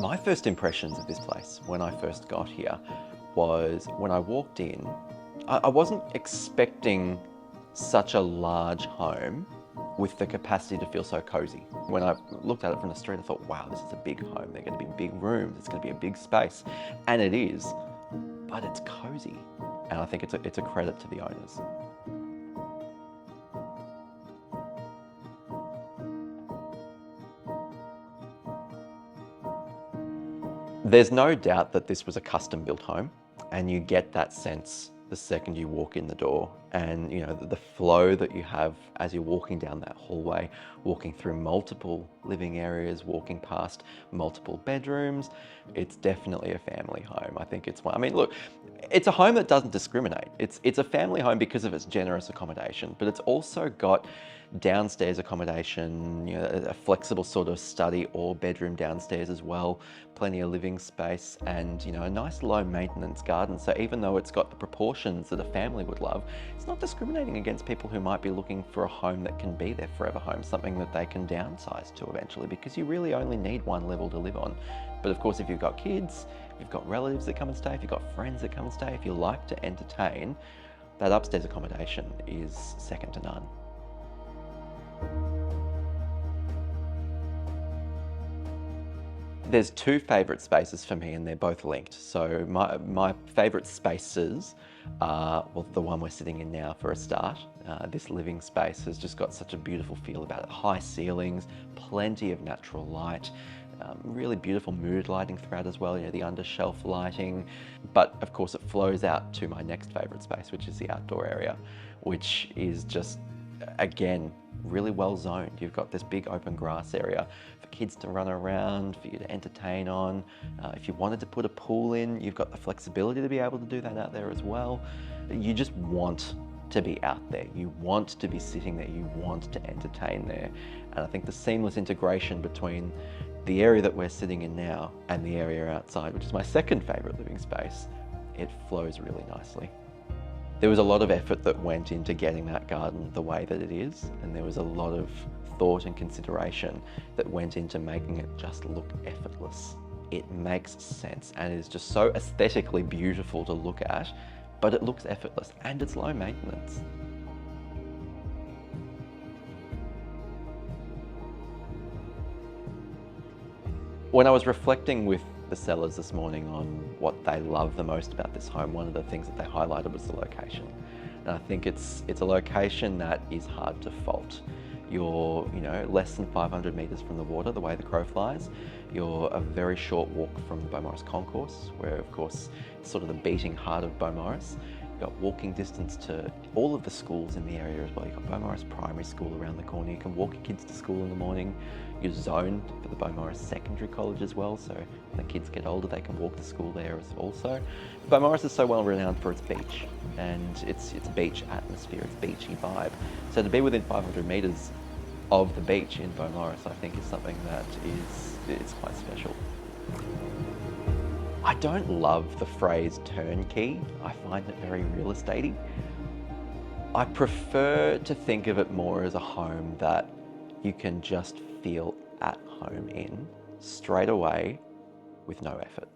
My first impressions of this place when I first got here was when I walked in, I wasn't expecting such a large home with the capacity to feel so cozy. When I looked at it from the street, I thought, wow, this is a big home. They're going to be big rooms. It's going to be a big space. And it is, but it's cozy. And I think it's a credit to the owners. There's no doubt that this was a custom built home, and you get that sense the second you walk in the door. And you know, the flow that you have as you're walking down that hallway, walking through multiple living areas, walking past multiple bedrooms, it's definitely a family home. I think it's one. I mean, look, it's a home that doesn't discriminate. It's a family home because of its generous accommodation, but it's also got downstairs accommodation, you know, a flexible sort of study or bedroom downstairs as well, plenty of living space, and you know, a nice low maintenance garden. So even though it's got the proportions that a family would love, it's not discriminating against people who might be looking for a home that can be their forever home, something that they can downsize to eventually, because you really only need one level to live on. But of course, if you've got kids, if you've got relatives that come and stay, if you've got friends that come and stay, if you like to entertain, that upstairs accommodation is second to none. There's two favourite spaces for me, and they're both linked. So my favourite spaces are, well, the one we're sitting in now for a start. This living space has just got such a beautiful feel about it. High ceilings, plenty of natural light, really beautiful mood lighting throughout as well, you know, the undershelf lighting. But of course it flows out to my next favourite space, which is the outdoor area, which is just, again, really well zoned. You've got this big open grass area for kids to run around, for you to entertain on. If you wanted to put a pool in, you've got the flexibility to be able to do that out there as well. You just want to be out there. You want to be sitting there. You want to entertain there. And I think the seamless integration between the area that we're sitting in now and the area outside, which is my second favorite living space, it flows really nicely. There was a lot of effort that went into getting that garden the way that it is, and there was a lot of thought and consideration that went into making it just look effortless. It makes sense and is just so aesthetically beautiful to look at, but it looks effortless and it's low maintenance. When I was reflecting with the sellers this morning on what they love the most about this home, one of the things that they highlighted was the location. And I think it's a location that is hard to fault. You're, you know, less than 500 meters from the water, the way the crow flies. You're a very short walk from the Beaumaris concourse, where of course it's sort of the beating heart of Beaumaris. You've got walking distance to all of the schools in the area as well. You've got Beaumaris Primary School around the corner. You can walk your kids to school in the morning. You're zoned for the Beaumaris Secondary College as well, so when the kids get older they can walk to school there as also. Beaumaris is so well renowned for its beach and its beach atmosphere, its beachy vibe. So to be within 500 metres of the beach in Beaumaris, I think is something that is quite special. I don't love the phrase turnkey. I find it very real estatey. I prefer to think of it more as a home that you can just feel at home in straight away with no effort.